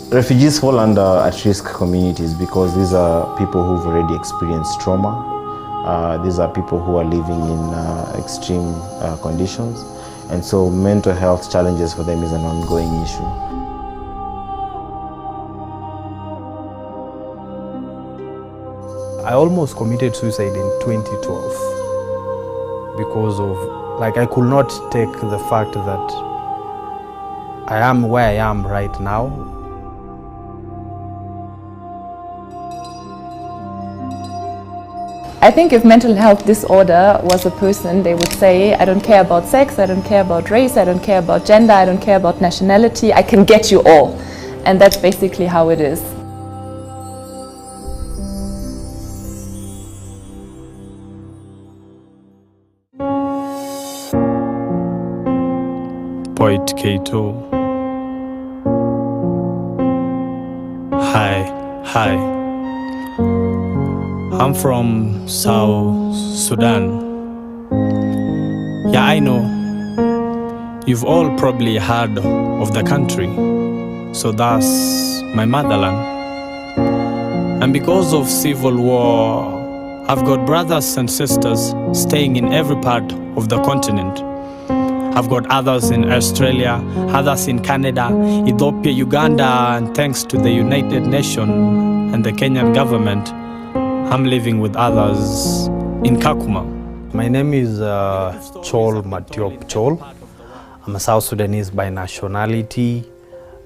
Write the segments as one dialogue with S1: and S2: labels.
S1: Refugees fall under at-risk communities because these are people who've already experienced trauma. These are people who are living in extreme conditions, and so mental health challenges for them is an ongoing issue.
S2: I almost committed suicide in 2012 because of, I could not take the fact that I am where I am right now.
S3: I think if mental health disorder was a person, they would say, I don't care about sex, I don't care about race, I don't care about gender, I don't care about nationality, I can get you all. And that's basically how it is.
S2: Poet K2. Hi. I'm from South Sudan. Yeah, I know. You've all probably heard of the country. So that's my motherland. And because of civil war, I've got brothers and sisters staying in every part of the continent. I've got others in Australia, others in Canada, Ethiopia, Uganda, and thanks to the United Nations and the Kenyan government, I'm living with others in Kakuma. My name is Chol Matiop Chol. I'm a South Sudanese by nationality,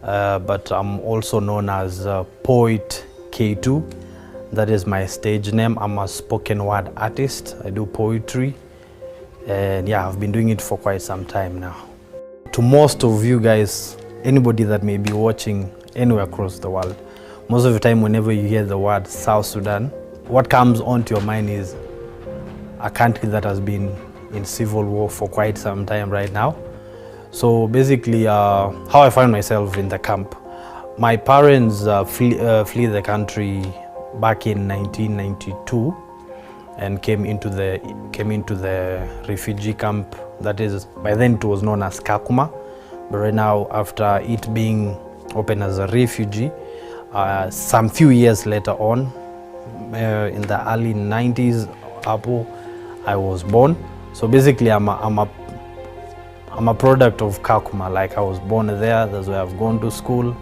S2: but I'm also known as Poet K2. That is my stage name. I'm a spoken word artist. I do poetry. And yeah, I've been doing it for quite some time now. To most of you guys, anybody that may be watching anywhere across the world, most of the time whenever you hear the word South Sudan, what comes onto your mind is a country that has been in civil war for quite some time right now. So basically, how I found myself in the camp. My parents flee the country back in 1992 and came into the refugee camp. That is, by then it was known as Kakuma, but right now, after it being open as a refugee, some few years later on, in the early 90s, I was born. So basically, I'm a product of Kakuma. Like, I was born there. That's where I've gone to school.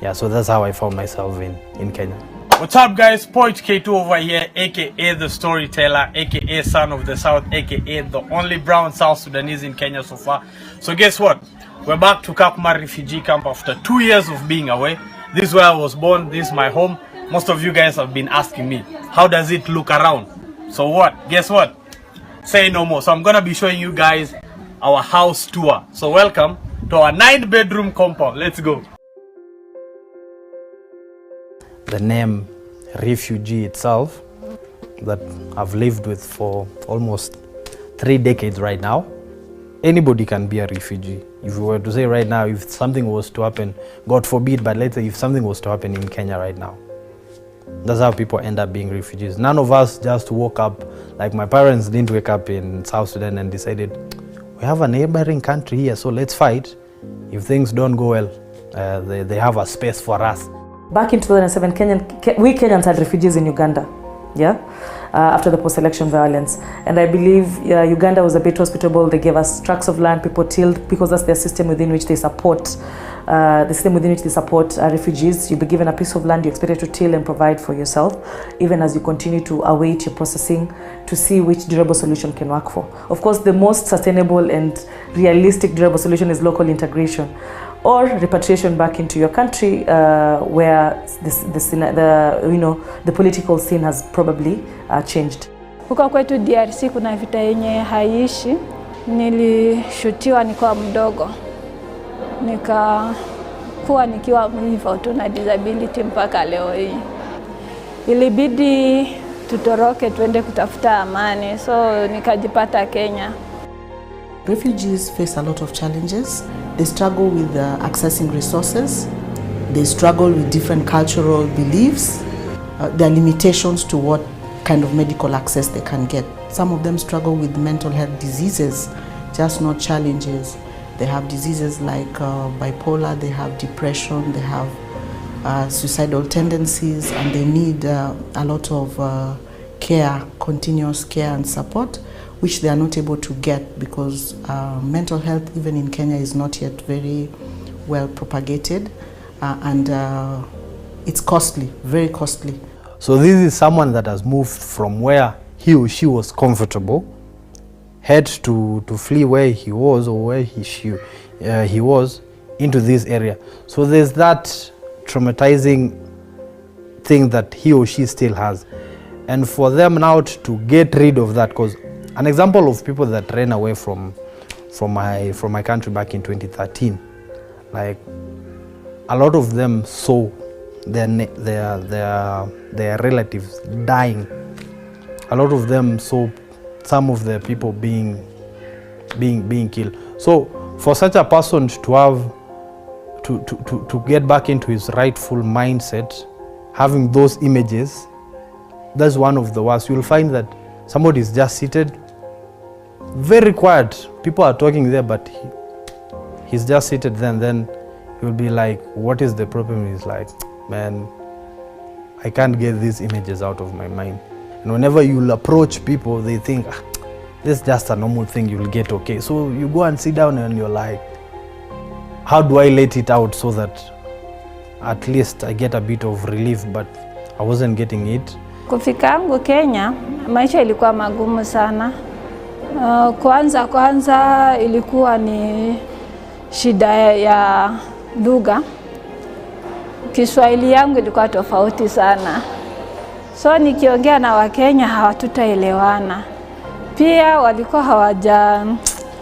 S2: Yeah, so that's how I found myself in Kenya.
S4: What's up, guys? Poet K2 over here, aka the storyteller, aka son of the South, aka the only brown South Sudanese in Kenya so far. So guess what? We're back to Kakuma refugee camp after 2 years of being away. This is where I was born. This is my home. Most of you guys have been asking me, how does it look around? So what? Guess what? Say no more. So I'm gonna be showing you guys our house tour. So welcome to our 9-bedroom compound. Let's go.
S2: The name refugee itself, that I've lived with for almost 3 decades right now. Anybody can be a refugee. If you were to say right now, if something was to happen, God forbid, but let's say if something was to happen in Kenya right now, that's how people end up being refugees. None of us just woke up, like my parents didn't wake up in South Sudan and decided, we have a neighboring country here, so let's fight. If things don't go well, they have a space for us.
S5: Back in 2007, we Kenyans had refugees in Uganda, after the post-election violence. And I believe Uganda was a bit hospitable. They gave us tracts of land, people tilled, because that's their system within which they support. Refugees. You'll be given a piece of land, you're expected to till and provide for yourself, even as you continue to await your processing to see which durable solution can work for. Of course, the most sustainable and realistic durable solution is local integration, or repatriation back into your country, where the political scene has probably changed.
S6: Huko kwetu DRC kuna vita yenye haiishi. Nilishutiwa nikiwa mdogo, nikakuwa nikiwa hivyo tu na disability mpaka leo hii. Ilibidi tutoroke tuende kutafuta amani, so nikajipata Kenya.
S7: Refugees face a lot of challenges. They struggle with accessing resources. They struggle with different cultural beliefs. There are limitations to what kind of medical access they can get. Some of them struggle with mental health diseases, just not challenges. They have diseases like bipolar, they have depression, they have suicidal tendencies, and they need a lot of care, continuous care and support, which they are not able to get because mental health, even in Kenya, is not yet very well propagated, and it's costly, very costly.
S8: So this is someone that has moved from where he or she was comfortable, had to flee where he was or where he was into this area. So there's that traumatizing thing that he or she still has. And for them now to get rid of that, because an example of people that ran away from my country back in 2013, like a lot of them saw their relatives dying. A lot of them saw some of their people being killed. So for such a person to have to get back into his rightful mindset, having those images, that's one of the worst. You'll find that somebody is just seated, very quiet. People are talking there, but he's just seated there, and then you'll be like, what is the problem? He's like, man, I can't get these images out of my mind. And whenever you'll approach people, they think, this is just a normal thing, you'll get okay. So you go and sit down and you're like, how do I let it out so that at least I get a bit of relief, but I wasn't getting it.
S6: Kufika yangu Kenya, maisha ilikuwa magumu sana. Kwanza ilikuwa ni shida ya lugha. Kiswahili yangu ilikuwa tofauti sana. So nikiongea na Wakenya hawatutaelewana. Pia walikuwa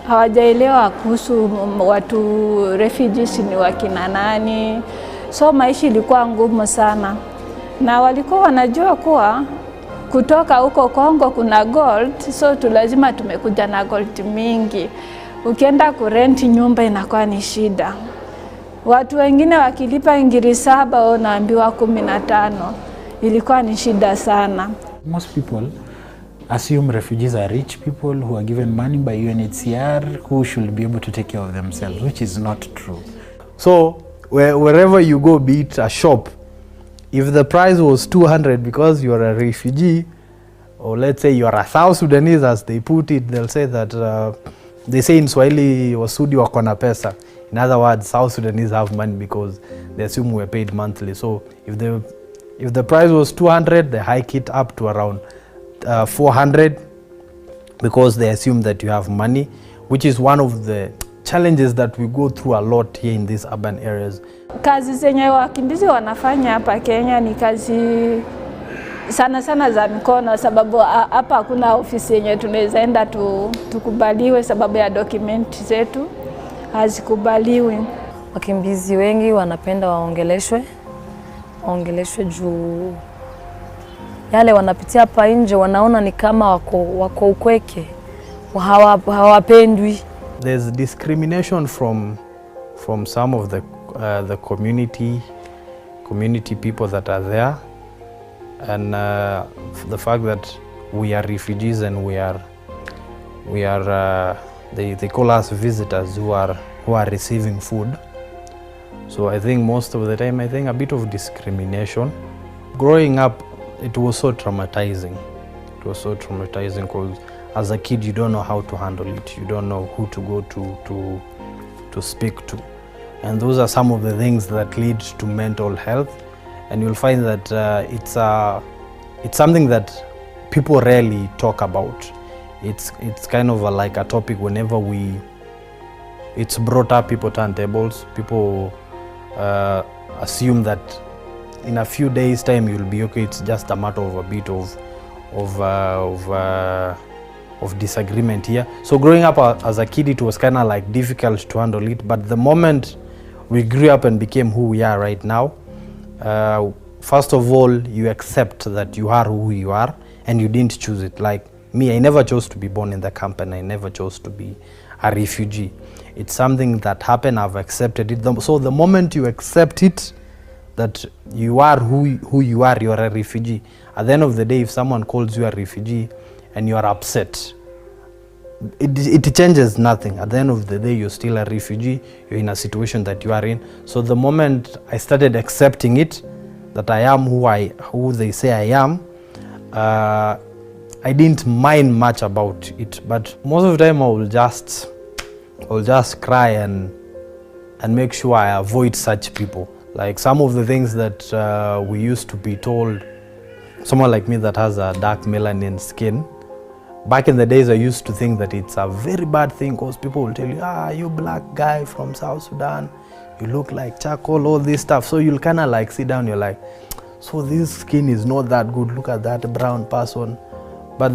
S6: hawajaelewa kuhusu watu refugees ni wakina nani. So maisha ilikuwa ngumu sana. Na walikuwa wanajua kuwa kutoka huko Kongo kuna gold, so lazima tumekuja na gold mingi. Ukienda kurenti nyumba inakuwa ni shida. Watu wengine wakilipa ngiri 7 unaambiwa 15. Ilikuwa ni shida sana.
S9: Most people assume refugees are rich people who are given money by UNHCR who should be able to take care of themselves, which is not true.
S8: So wherever you go, be it a shop, if the price was 200 because you're a refugee, or let's say you're a South Sudanese, as they put it, they'll say that, they say in Swahili, wasudi wako na pesa. In other words, South Sudanese have money because they assume we're paid monthly. So if the price was 200, they hike it up to around 400 because they assume that you have money, which is one of the challenges that we go through a lot here in these urban areas.
S6: Kazi zenye wakimbizi wanafanya hapa Kenya ni kazi sana za mikono, sababu hapa hakuna ofisi yenye tunaweza enda tukubaliwe sababu ya dokumenti zetu hazikubaliwi.
S10: Wakimbizi wengi wanapenda waongeleshwe juu yale wanapitia hapa nje wanaona ni kama wako ukweke, hawapendwi.
S8: There's discrimination from some of the community people that are there, and the fact that we are refugees and we are they call us visitors who are receiving food. So I think most of the time, I think a bit of discrimination. Growing up, it was so traumatizing. It was so traumatizing because as a kid, you don't know how to handle it. You don't know who to go to speak to. And those are some of the things that lead to mental health. And you'll find that it's something that people rarely talk about. It's kind of like a topic whenever it's brought up, people turn tables. People assume that in a few days' time you'll be okay. It's just a matter of a bit of disagreement here. So growing up as a kid, it was kind of like difficult to handle it. But the moment we grew up and became who we are right now, first of all, you accept that you are who you are and you didn't choose it. Like me, I never chose to be born in the camp and I never chose to be a refugee. It's something that happened, I've accepted it. So the moment you accept it, that you are who you are, you're a refugee. At the end of the day, if someone calls you a refugee and you are upset, it changes nothing. At the end of the day, you're still a refugee. You're in a situation that you are in. So the moment I started accepting it, that I am who they say I am, I didn't mind much about it. But most of the time, I will just cry and make sure I avoid such people. Like some of the things that we used to be told, someone like me that has a dark melanin skin, back in the days I used to think that it's a very bad thing, because people will tell you, you black guy from South Sudan, you look like charcoal, all this stuff. So you'll kind of like sit down, you're like, so this skin is not that good, look at that brown person. But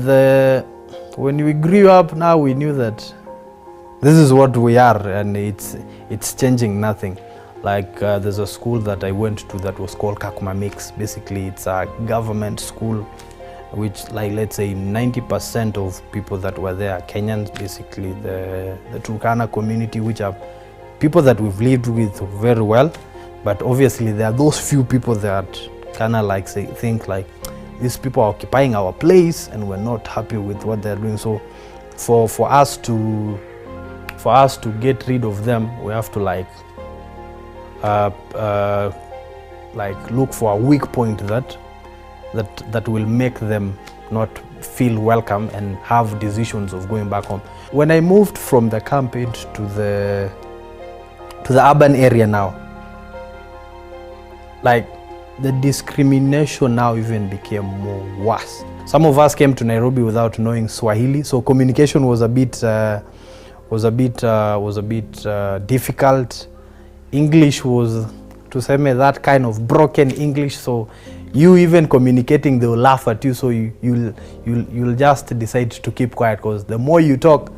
S8: when we grew up now, we knew that this is what we are, and it's changing nothing. Like there's a school that I went to that was called Kakuma Mix. Basically, it's a government school, which, like, let's say 90% of people that were there are Kenyans, basically the Turkana community, which are people that we've lived with very well. But obviously there are those few people that kind of like think like, these people are occupying our place and we're not happy with what they're doing. So for us to get rid of them, we have to like look for a weak point that will make them not feel welcome and have decisions of going back home. When I moved from the camp to the urban area now, like the discrimination now even became more worse. Some of us came to Nairobi without knowing Swahili, so communication was a bit difficult. English was, to say me, that kind of broken English, so you even communicating, they will laugh at you, so you'll just decide to keep quiet, because the more you talk,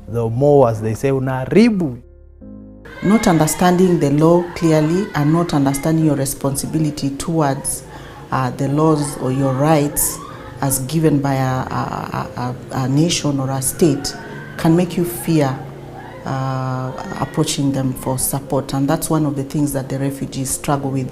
S8: the more, as they say, unaribu.
S7: Not understanding the law clearly and not understanding your responsibility towards the laws or your rights as given by a nation or a state can make you fear approaching them for support. And that's one of the things that the refugees struggle with.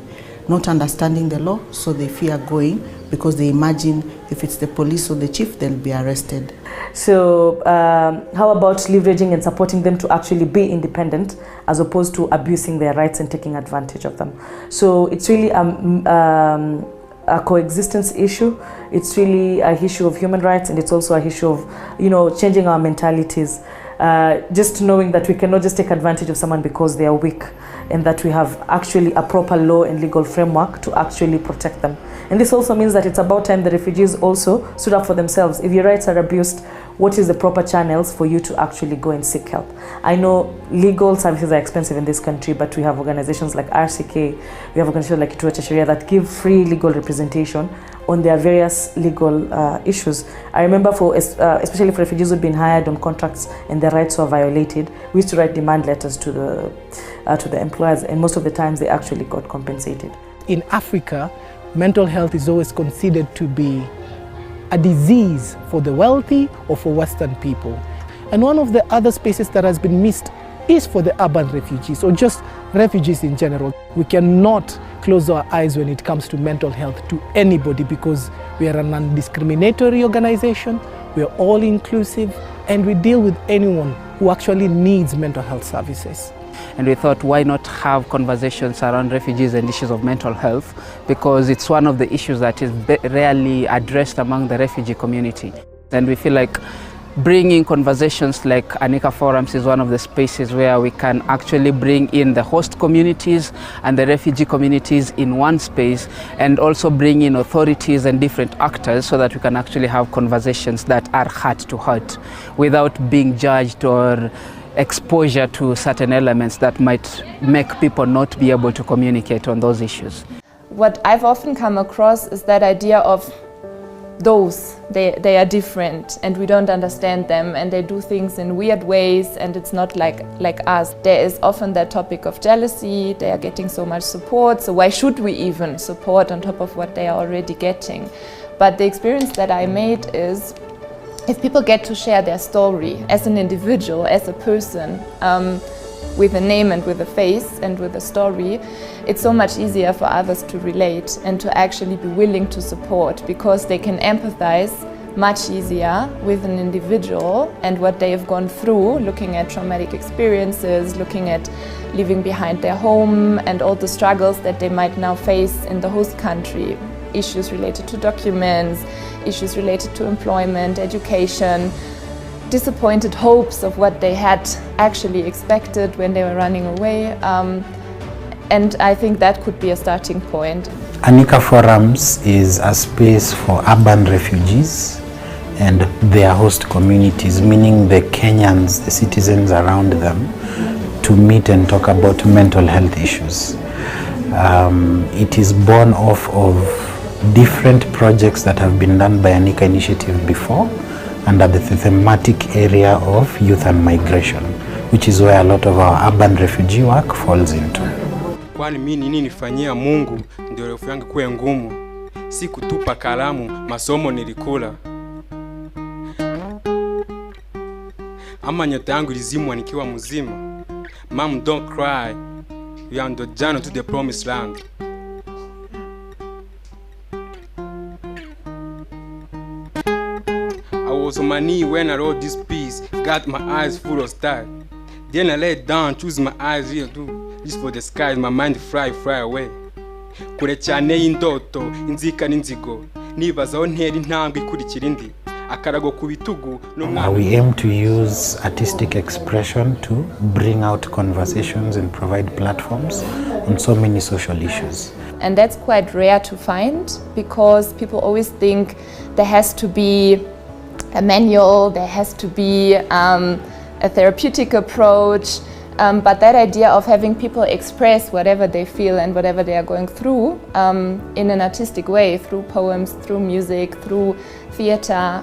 S7: Not understanding the law, so they fear going because they imagine if it's the police or the chief, they'll be arrested.
S5: So how about leveraging and supporting them to actually be independent as opposed to abusing their rights and taking advantage of them? So it's really a coexistence issue. It's really an issue of human rights, and it's also an issue of, changing our mentalities. Just knowing that we cannot just take advantage of someone because they are weak, and that we have actually a proper law and legal framework to actually protect them. And this also means that it's about time the refugees also stood up for themselves. If your rights are abused, what is the proper channels for you to actually go and seek help? I know legal services are expensive in this country, but we have organizations like RCK, we have organizations like Kituo cha Sheria that give free legal representation on their various legal issues. I remember especially for refugees who've been hired on contracts and their rights were violated, we used to write demand letters to the employers, and most of the times they actually got compensated.
S11: In Africa, mental health is always considered to be a disease for the wealthy or for Western people. And one of the other spaces that has been missed is for the urban refugees, or just refugees in general. We cannot close our eyes when it comes to mental health to anybody, because we are a non-discriminatory organization, we are all inclusive, and we deal with anyone who actually needs mental health services.
S12: And we thought, why not have conversations around refugees and issues of mental health, because it's one of the issues that is rarely addressed among the refugee community. And we feel like bringing conversations like Anika Forums is one of the spaces where we can actually bring in the host communities and the refugee communities in one space, and also bring in authorities and different actors so that we can actually have conversations that are heart to heart without being judged or exposure to certain elements that might make people not be able to communicate on those issues.
S3: What I've often come across is that idea of they are different and we don't understand them, and they do things in weird ways, and it's not like us. There is often that topic of jealousy. They are getting so much support, so why should we even support on top of what they are already getting? But the experience that I made is, if people get to share their story as an individual, as a person, with a name and with a face and with a story, it's so much easier for others to relate and to actually be willing to support, because they can empathize much easier with an individual and what they have gone through, looking at traumatic experiences, looking at leaving behind their home and all the struggles that they might now face in the host country. Issues related to documents, issues related to employment, education, disappointed hopes of what they had actually expected when they were running away. And I think that could be a starting point.
S9: Anika Forums is a space for urban refugees and their host communities, meaning the Kenyans, the citizens around them, to meet and talk about mental health issues. It is born off of different projects that have been done by Anika Initiative before under the thematic area of youth and migration, which is where a lot of our urban refugee work falls into.
S13: Kwani mimi nini nifanyia Mungu ndio refu yangu kuwe ngumu, si kutupa kalamu, masomo nilikula. Ama nyota yangu ilizimwa nikiwa mzima. Mom, don't cry, we are on the journey to the promised land. I was on my knee when I wrote this piece, got my eyes full of stars. Then I laid down, choose my eyes real too. This for the skies, my mind fly away. Kure cyane y'indoto, inzika n'inzigo. Nibazaho ntera intambwe ikurikira indi. Akarago ku bitugu no.
S9: We aim to use artistic expression to bring out conversations and provide platforms on so many social issues.
S3: And that's quite rare to find because people always think there has to be a manual, there has to be a therapeutic approach. But that idea of having people express whatever they feel and whatever they are going through in an artistic way, through poems, through music, through theater,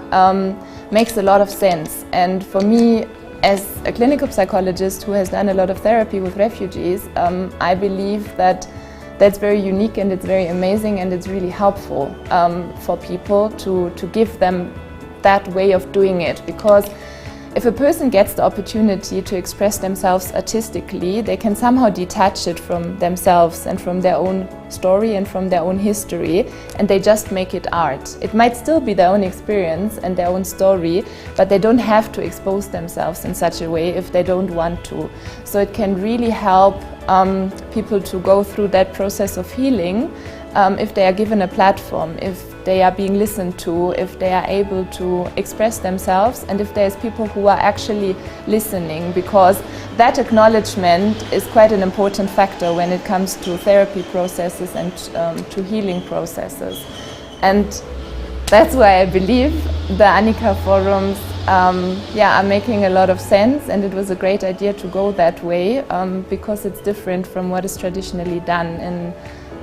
S3: makes a lot of sense. And for me, as a clinical psychologist who has done a lot of therapy with refugees, I believe that that's very unique and it's very amazing and it's really helpful for people to give them that way of doing it. Because if a person gets the opportunity to express themselves artistically, they can somehow detach it from themselves and from their own story and from their own history, and they just make it art. It might still be their own experience and their own story, but they don't have to expose themselves in such a way if they don't want to. So it can really help people to go through that process of healing if they are given a platform, if they are being listened to, if they are able to express themselves, and if there's people who are actually listening, because that acknowledgement is quite an important factor when it comes to therapy processes and to healing processes. And that's why I believe the Anika Forums are making a lot of sense, and it was a great idea to go that way because it's different from what is traditionally done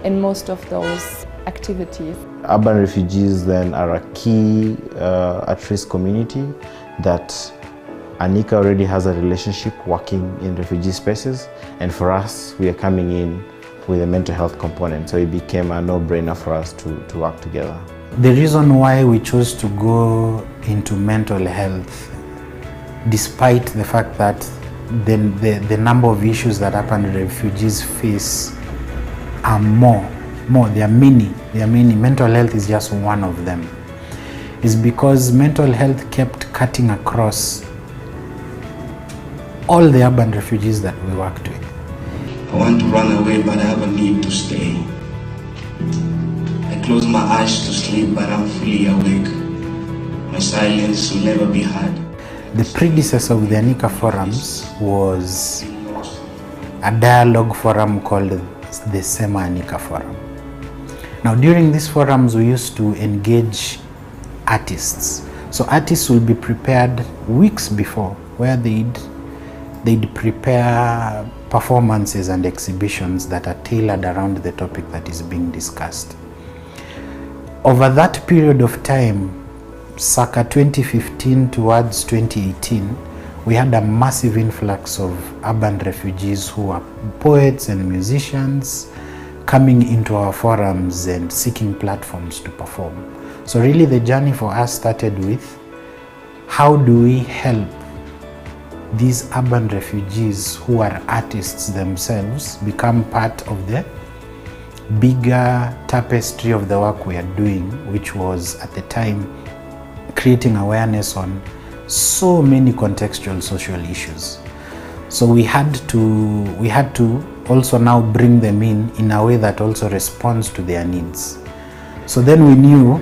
S3: in most of those activities.
S1: Urban refugees then are a key at-risk community that Anika already has a relationship working in refugee spaces, and for us we are coming in with a mental health component, so it became a no-brainer for us to work together.
S9: The reason why we chose to go into mental health, despite the fact that the number of issues that urban refugees face are more, there are many, mental health is just one of them, is because mental health kept cutting across all the urban refugees that we worked with.
S14: I want to run away, but I have a need to stay. I close my eyes to sleep, but I'm fully awake. My silence will never be heard.
S9: The predecessor of the Anika Forums was a dialogue forum called the Sema Anika Forum. Now, during these forums, we used to engage artists. So artists will be prepared weeks before, where they'd prepare performances and exhibitions that are tailored around the topic that is being discussed. Over that period of time, circa 2015 towards 2018, we had a massive influx of urban refugees who are poets and musicians coming into our forums and seeking platforms to perform. So really the journey for us started with how do we help these urban refugees who are artists themselves become part of the bigger tapestry of the work we are doing, which was at the time creating awareness on so many contextual social issues. So we had to also now bring them in a way that also responds to their needs. So then we knew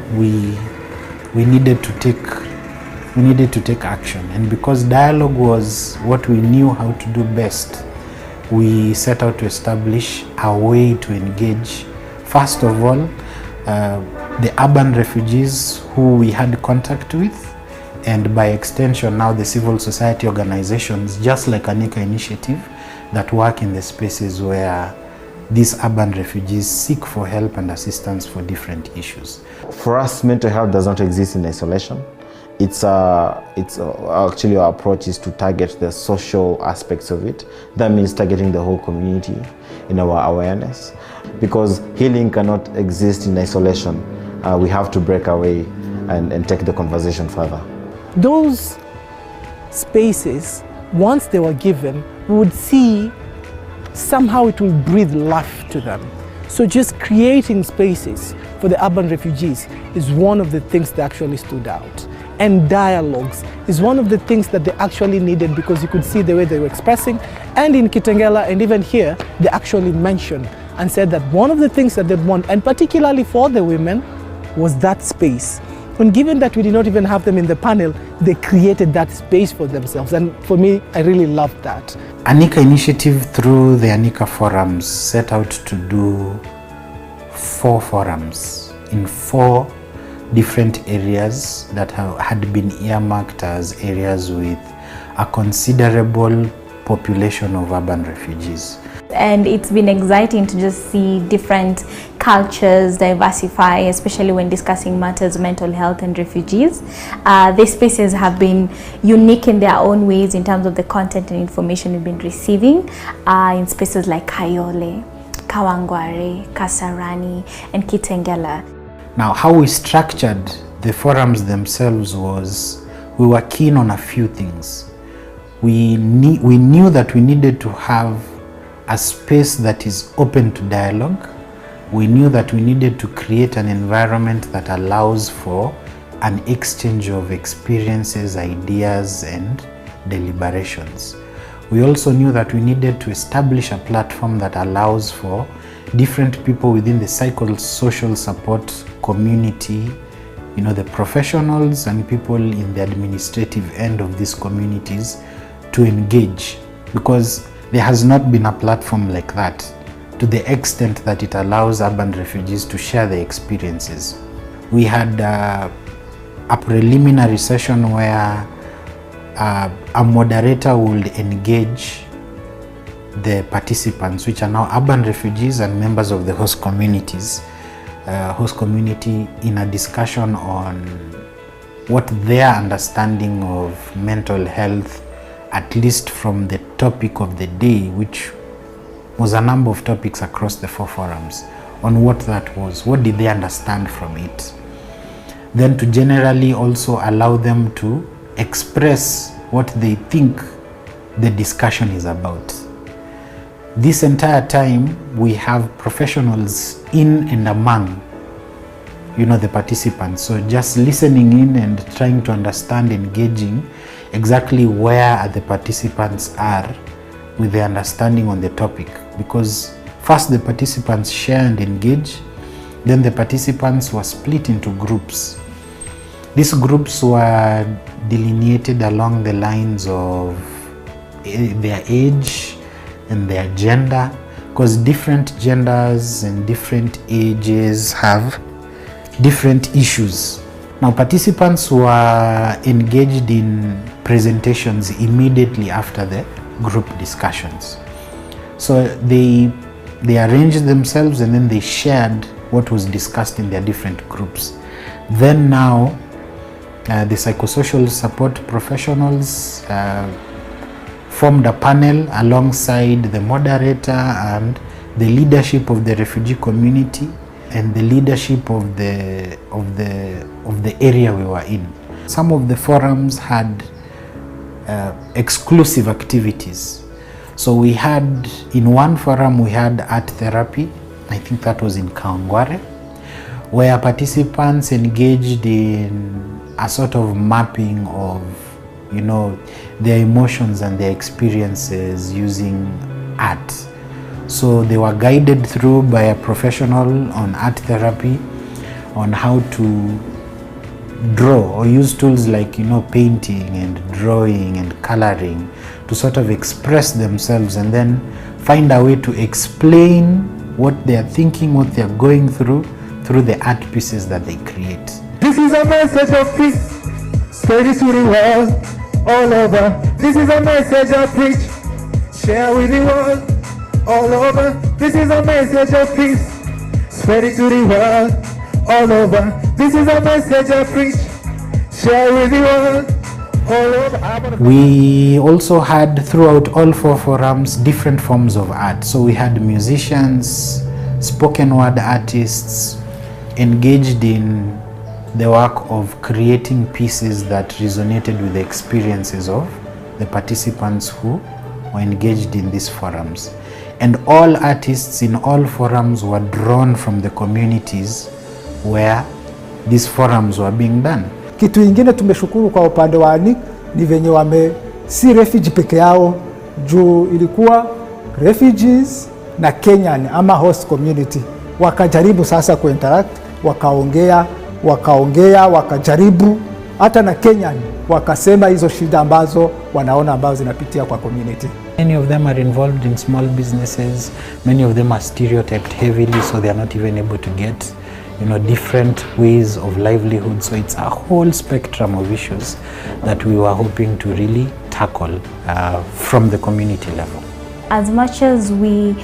S9: we needed to take action, and because dialogue was what we knew how to do best, we set out to establish a way to engage, first of all, the urban refugees who we had contact with, and by extension now the civil society organizations just like Anika Initiative that work in the spaces where these urban refugees seek for help and assistance for different issues.
S1: For us, mental health does not exist in isolation. It's actually our approach is to target the social aspects of it. That means targeting the whole community in our awareness, because healing cannot exist in isolation. We have to break away and take the conversation further.
S11: Those spaces, once they were given, we would see somehow it will breathe life to them. So just creating spaces for the urban refugees is one of the things that actually stood out. And dialogues is one of the things that they actually needed, because you could see the way they were expressing. And in Kitengela and even here, they actually mentioned and said that one of the things that they want, and particularly for the women, was that space. And given that we did not even have them in the panel, they created that space for themselves. And for me, I really loved that.
S9: Anika Initiative, through the Anika Forums, set out to do 4 forums in 4 different areas that had been earmarked as areas with a considerable population of urban refugees.
S15: And it's been exciting to just see different cultures diversify, especially when discussing matters of mental health and refugees. These spaces have been unique in their own ways in terms of the content and information we've been receiving in spaces like Kayole, Kawangware, Kasarani, and Kitengela.
S9: Now, how we structured the forums themselves was we were keen on a few things. We knew that we needed to have a space that is open to dialogue. We knew that we needed to create an environment that allows for an exchange of experiences, ideas, and deliberations. We also knew that we needed to establish a platform that allows for different people within the psychosocial support community, the professionals and people in the administrative end of these communities to engage, because there has not been a platform like that to the extent that it allows urban refugees to share their experiences. We had a preliminary session where a moderator would engage the participants, which are now urban refugees and members of the host community, in a discussion on what their understanding of mental health, at least from the topic of the day, which was a number of topics across the 4 forums, on what that was, what did they understand from it. Then to generally also allow them to express what they think the discussion is about. This entire time we have professionals in and among the participants, so just listening in and trying to understand, engaging exactly where the participants are with the understanding on the topic, because first the participants share and engage, then the participants were split into groups. These groups were delineated along the lines of their age and their gender, because different genders and different ages have different issues. Now, participants were engaged in presentations immediately after the group discussions. So they arranged themselves and then they shared what was discussed in their different groups. Then now, the psychosocial support professionals formed a panel alongside the moderator and the leadership of the refugee community and the leadership of the area we were in. Some of the forums had exclusive activities. So we had, in one forum we had art therapy, I think that was in Kawangware. where participants engaged in a sort of mapping of, you know, their emotions and their experiences using art. So they were guided through by a professional on art therapy on how to draw or use tools like, you know, painting and drawing and coloring to sort of express themselves and then find a way to explain what they are thinking, what they are going through the art pieces that they create.
S16: This is a message of peace, spread it to the world, all over. This is a message of preach, share with the world, all over. This is a message of peace, spread it to the world, all over. This is a message of preach, share with the world, all over.
S9: We also had throughout all 4 forums different forms of art. So we had musicians, spoken word artists engaged in the work of creating pieces that resonated with the experiences of the participants who were engaged in these forums. And all artists in all forums were drawn from the communities where these forums were being done.
S17: Kitu ingine tumeshukuru kwa upande wa ANIC ni venye si refugee peke yao, juu ilikuwa refugees na Kenyan ama host community wakajaribu sasa kuinteract, wakaongea wakajaribu hata na Kenyan wakasema hizo shida ambazo wanaona ambazo zinapitia kwa community.
S9: Many of them are involved in small businesses, many of them are stereotyped heavily, so they are not even able to get, you know, different ways of livelihood. So it's a whole spectrum of issues that we were hoping to really tackle from the community level.
S15: As much as we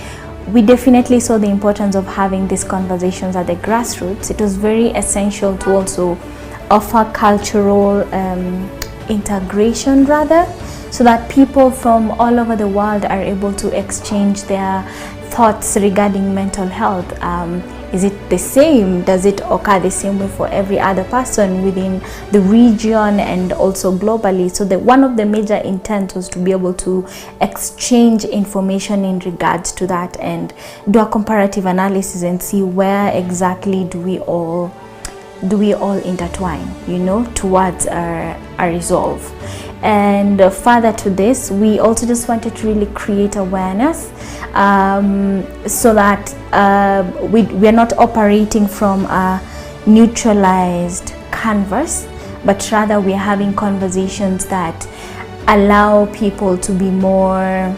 S15: definitely saw the importance of having these conversations at the grassroots, it was very essential to also offer cultural integration rather, so that people from all over the world are able to exchange their thoughts regarding mental health. Is it the same? Does it occur the same way for every other person within the region and also globally? So one of the major intents was to be able to exchange information in regards to that and do a comparative analysis and see where exactly do we all intertwine, you know, towards a resolve. And further to this, we also just wanted to really create awareness so that we are not operating from a neutralized canvas, but rather we are having conversations that allow people to be more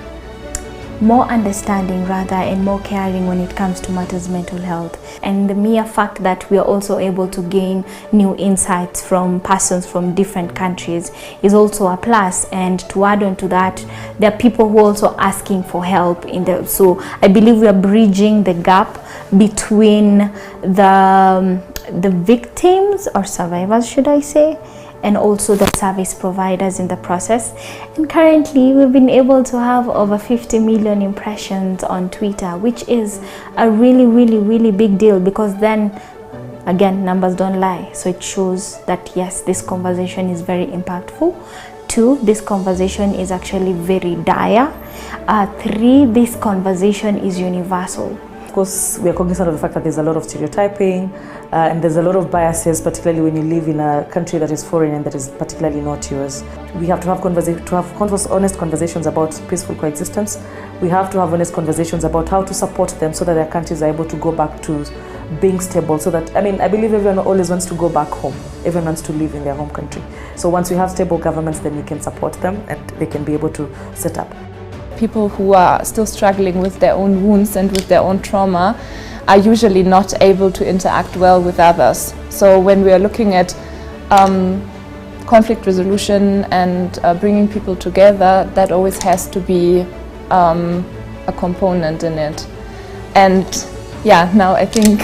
S15: understanding rather and more caring when it comes to matters mental health. And the mere fact that we are also able to gain new insights from persons from different countries is also a plus. And to add on to that, there are people who are also asking for help so I believe we are bridging the gap between the victims or survivors, should I say, and also the service providers in the process. And currently we've been able to have over 50 million impressions on Twitter, which is a really big deal, because then again, numbers don't lie. So it shows that yes, this conversation is very impactful. 2, this conversation is actually very dire. 3, this conversation is universal.
S5: Of course, we are cognizant of the fact that there's a lot of stereotyping and there's a lot of biases, particularly when you live in a country that is foreign and that is particularly not yours. We have to have honest conversations about peaceful coexistence. We have to have honest conversations about how to support them so that their countries are able to go back to being stable. So that, I believe everyone always wants to go back home. Everyone wants to live in their home country. So once we have stable governments, then we can support them and they can be able to set up.
S3: People who are still struggling with their own wounds and with their own trauma are usually not able to interact well with others. So when we are looking at conflict resolution and bringing people together, that always has to be a component in it. And yeah, now I think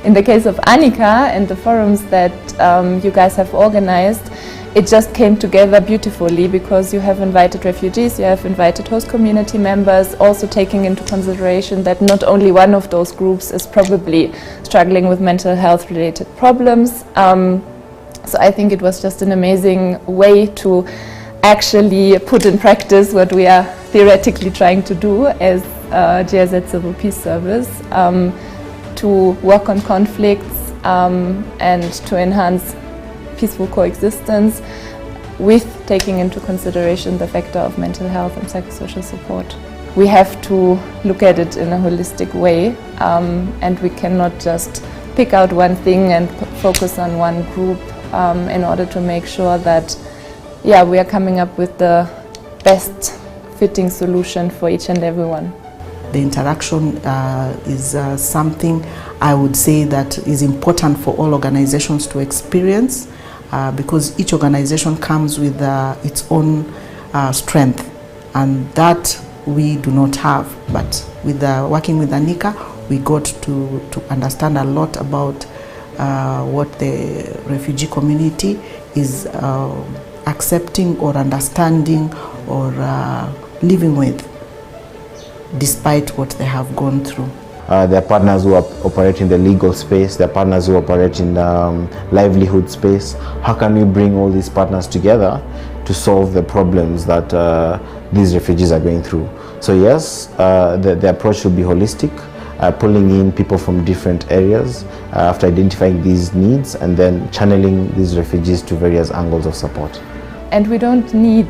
S3: in the case of Annika and the forums that you guys have organized, it just came together beautifully, because you have invited refugees, you have invited host community members, also taking into consideration that not only one of those groups is probably struggling with mental health related problems. So I think it was just an amazing way to actually put in practice what we are theoretically trying to do as GIZ Civil Peace Service, to work on conflicts, and to enhance peaceful coexistence with taking into consideration the factor of mental health and psychosocial support. We have to look at it in a holistic way, and we cannot just pick out one thing and focus on one group in order to make sure that we are coming up with the best fitting solution for each and everyone.
S7: The interaction is something I would say that is important for all organizations to experience, because each organization comes with its own strength, and that we do not have. But with working with Anika, we got to understand a lot about what the refugee community is accepting or understanding or living with, despite what they have gone through.
S1: There are partners who operate in the legal space, there are partners who operate in the livelihood space. How can we bring all these partners together to solve the problems that these refugees are going through? So yes, the approach should be holistic, pulling in people from different areas after identifying these needs and then channeling these refugees to various angles of support.
S3: And we don't need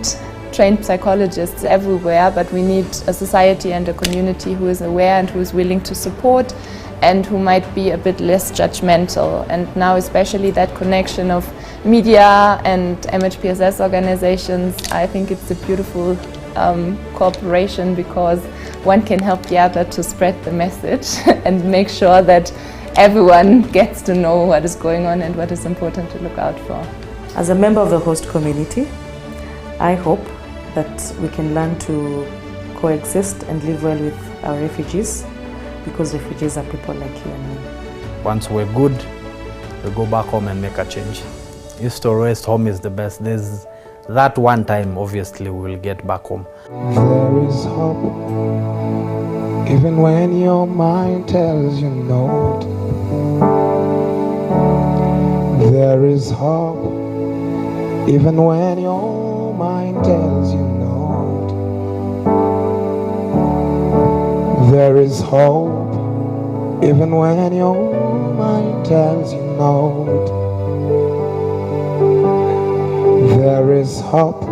S3: trained psychologists everywhere, but we need a society and a community who is aware and who is willing to support and who might be a bit less judgmental. And now especially that connection of media and MHPSS organizations, I think it's a beautiful cooperation, because one can help the other to spread the message and make sure that everyone gets to know what is going on and what is important to look out for.
S5: As a member of the host community, I hope that we can learn to coexist and live well with our refugees, because refugees are people like you and me.
S8: Once we're good, we go back home and make a change. East or West, home is the best. There's that one time, obviously, we will get back home.
S16: There is hope, even when your mind tells you no. There is hope, even when your mind tells you no. There is hope, even when your mind tells you no. There is hope,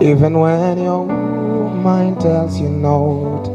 S16: even when your mind tells you no.